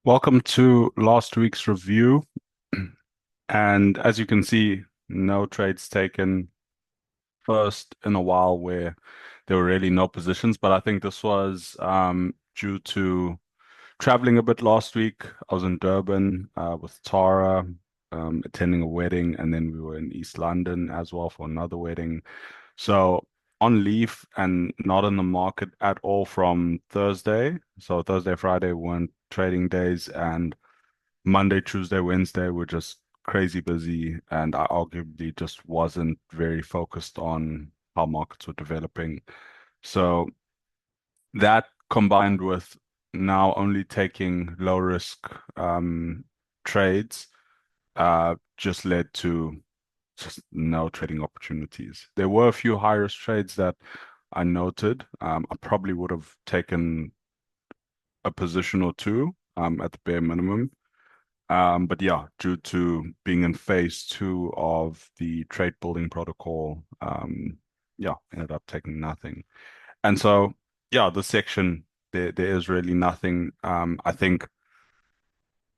Welcome to last week's review. And as you can see, no trades taken first in a while where there were really no positions. But I think this was due to traveling a bit last week. I was in Durban with Tara, attending a wedding, and then we were in East London as well for another wedding. So on leave and not in the market at all from Thursday. So Thursday, Friday weren't trading days, and Monday, Tuesday, Wednesday were just crazy busy, and I arguably just wasn't very focused on how markets were developing. So that combined with now only taking low risk trades just led to just no trading opportunities. There were a few high risk trades that I noted. I probably would have taken a position or two at the bare minimum. But yeah, due to being in phase two of the trade building protocol, yeah, ended up taking nothing. And so, yeah, the section there is really nothing. I think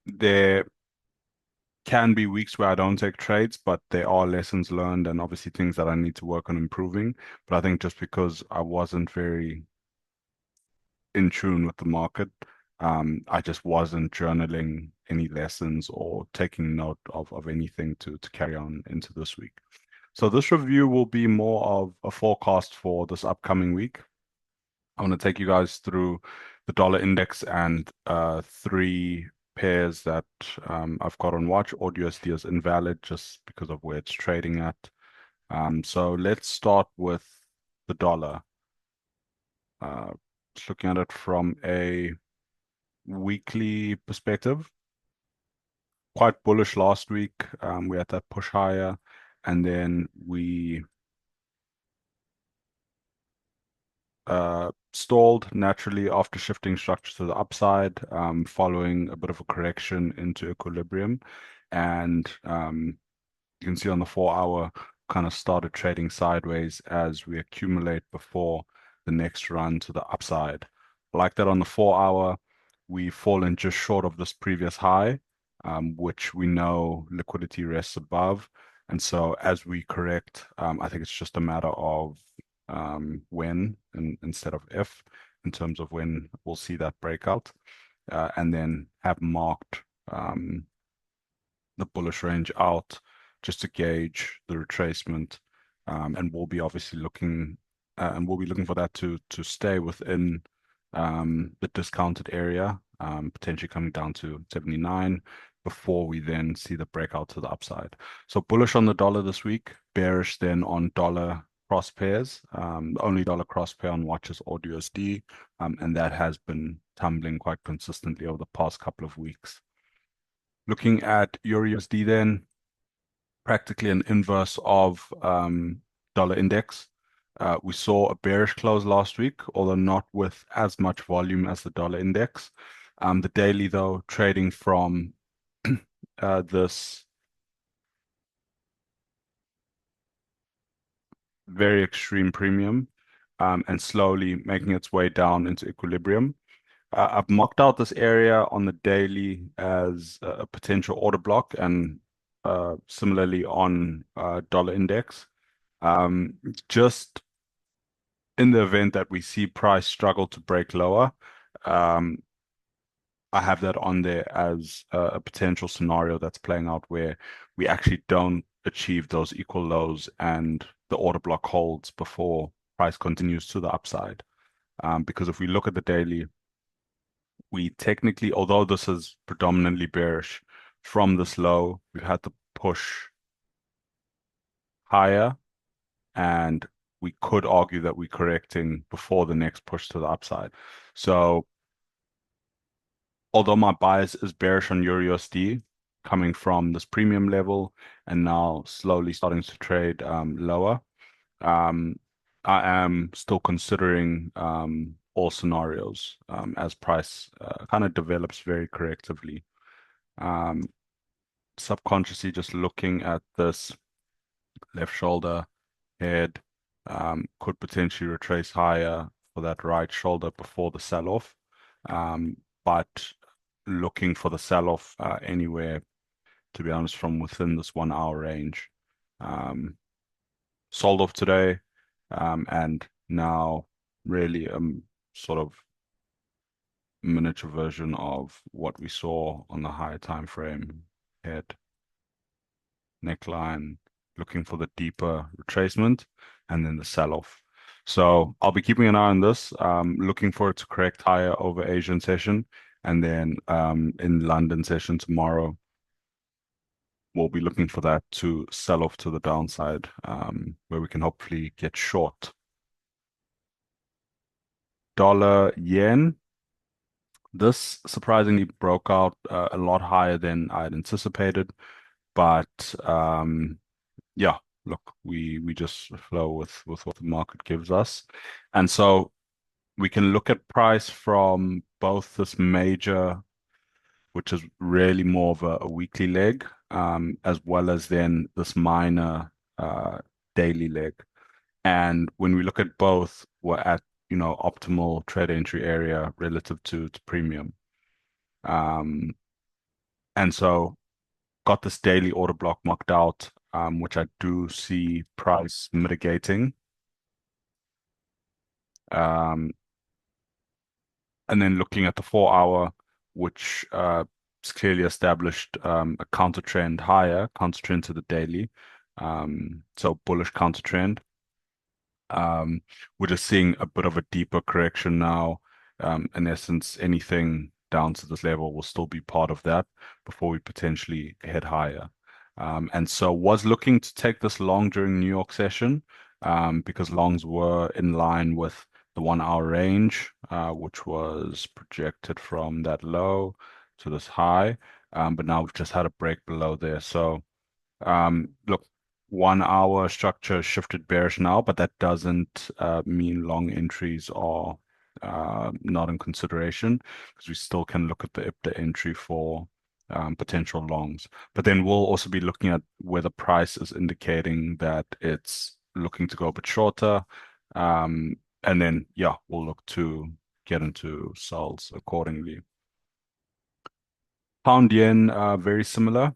there can be weeks where I don't take trades, but there are lessons learned and obviously things that I need to work on improving. But I think just because I wasn't very in tune with the market. I just wasn't journaling any lessons or taking note of anything to carry on into this week. So this review will be more of a forecast for this upcoming week. I want to take you guys through the dollar index and three pairs that I've got on watch. AUD/USD is invalid just because of where it's trading at. So let's start with the dollar. Just looking at it from a weekly perspective, quite bullish last week. We had that push higher, and then we stalled naturally after shifting structure to the upside, following a bit of a correction into equilibrium. And you can see on the 4 hour kind of started trading sideways as we accumulate before the next run to the upside. Like that on the 4 hour, we've fallen just short of this previous high, which we know liquidity rests above. And so as we correct, I think it's just a matter of when instead of if, in terms of when we'll see that breakout, and then have marked the bullish range out just to gauge the retracement. And we'll be obviously looking for that to stay within the discounted area, potentially coming down to 79 before we then see the breakout to the upside. So bullish on the dollar this week, bearish then on dollar cross pairs. The only dollar cross pair on watch is AUD/USD, and that has been tumbling quite consistently over the past couple of weeks. Looking at EURUSD then, practically an inverse of dollar index. We saw a bearish close last week, although not with as much volume as the dollar index. The daily, though, trading from this very extreme premium and slowly making its way down into equilibrium. I've marked out this area on the daily as a potential order block and similarly on dollar index. Just in the event that we see price struggle to break lower, um, I have that on there as a potential scenario that's playing out where we actually don't achieve those equal lows and the order block holds before price continues to the upside. Because if we look at the daily, we technically, although this is predominantly bearish, from this low, we've had to push higher, and we could argue that we're correcting before the next push to the upside. So although my bias is bearish on EURUSD, coming from this premium level and now slowly starting to trade lower, um, I am still considering all scenarios as price kind of develops very correctively. Subconsciously, just looking at this left shoulder head, could potentially retrace higher for that right shoulder before the sell-off. But looking for the sell-off anywhere, to be honest, from within this 1 hour range. Um, Sold off today, and now really sort of miniature version of what we saw on the higher time frame. Head, neckline, looking for the deeper retracement, and then the sell-off. So I'll be keeping an eye on this, looking for it to correct higher over Asian session, and then in London session tomorrow, we'll be looking for that to sell off to the downside, where we can hopefully get short. Dollar yen. This surprisingly broke out a lot higher than I had anticipated, but yeah, look, we just flow with what the market gives us, and so we can look at price from both this major, which is really more of a weekly leg, as well as then this minor daily leg. And when we look at both, we're at, optimal trade entry area relative to premium. And so got this daily order block marked out, which I do see price mitigating. Um, and then looking at the 4 hour, which is clearly established a counter trend higher, counter trend to the daily. So bullish counter trend. We're just seeing a bit of a deeper correction now. In essence, anything down to this level will still be part of that before we potentially head higher. And so was looking to take this long during New York session, because longs were in line with the 1 hour range, which was projected from that low to this high. But now we've just had a break below there. So look, 1 hour structure shifted bearish now, but that doesn't mean long entries are not in consideration, because we still can look at the IPTA entry for potential longs. But then we'll also be looking at where the price is indicating that it's looking to go a bit shorter. And then, yeah, we'll look to get into sells accordingly. Pound yen, very similar.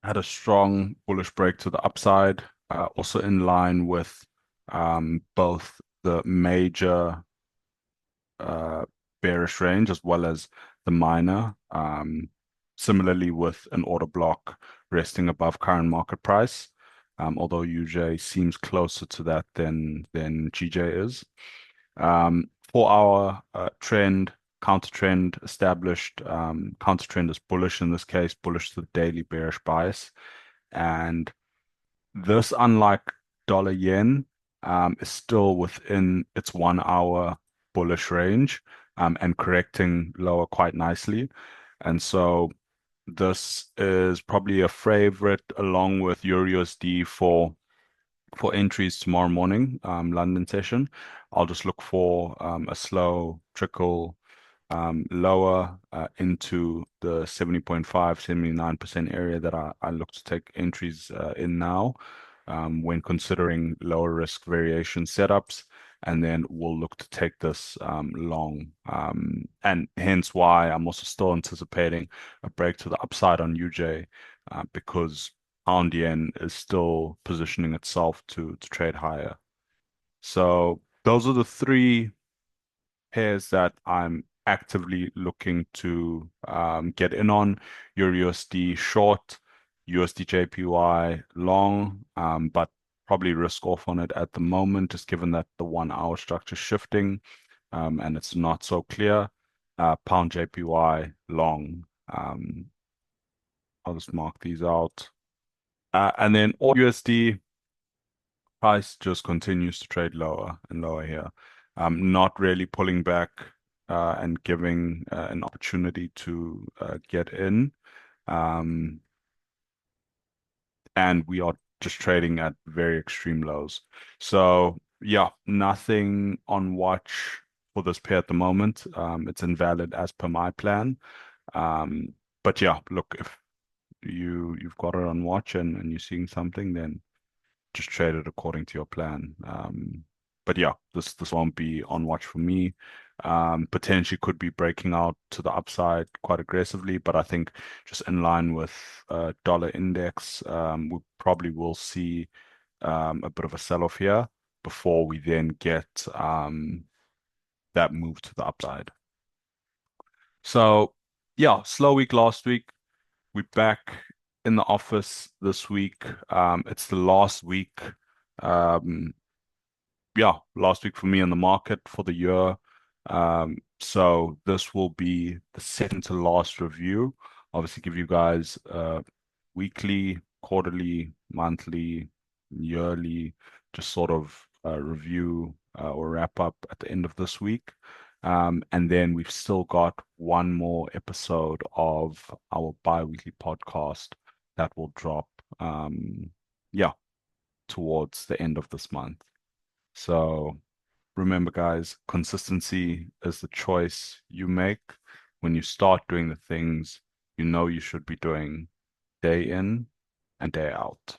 Had a strong bullish break to the upside, also in line with both the major bearish range as well as the minor. Similarly, with an order block resting above current market price, although UJ seems closer to that than GJ is. 4 hour trend, counter trend established. Counter trend is bullish in this case, bullish to the daily, bearish bias. And this, unlike dollar yen, is still within its 1 hour bullish range, and correcting lower quite nicely. And so this is probably a favorite along with EURUSD for entries tomorrow morning, London session. I'll just look for a slow trickle lower into the 70.5, 79% area that I look to take entries in now, when considering lower risk variation setups. And then we'll look to take this long. And hence why I'm also still anticipating a break to the upside on UJ, because pound yen is still positioning itself to trade higher. So those are the three pairs that I'm actively looking to get in on. EURUSD short, USDJPY long, but probably risk off on it at the moment, just given that the 1 hour structure is shifting, and it's not so clear. Pound JPY long. I'll just mark these out. And then USD price just continues to trade lower and lower here. Not really pulling back and giving an opportunity to get in. And we are just trading at very extreme lows. So yeah, nothing on watch for this pair at the moment. It's invalid as per my plan. But yeah, look, if you've got it on watch and you're seeing something, then just trade it according to your plan. but yeah, this won't be on watch for me. Potentially could be breaking out to the upside quite aggressively, but I think just in line with dollar index, we probably will see a bit of a sell-off here before we then get that move to the upside. So yeah, slow week last week. We're back in the office this week. It's the last week. Um, yeah, last week for me in the market for the year. So this will be the second to last review. Obviously, give you guys weekly, quarterly, monthly, yearly, just sort of review or wrap up at the end of this week. And then we've still got one more episode of our bi-weekly podcast that will drop, yeah, towards the end of this month. So remember, guys, consistency is the choice you make when you start doing the things you know you should be doing day in and day out.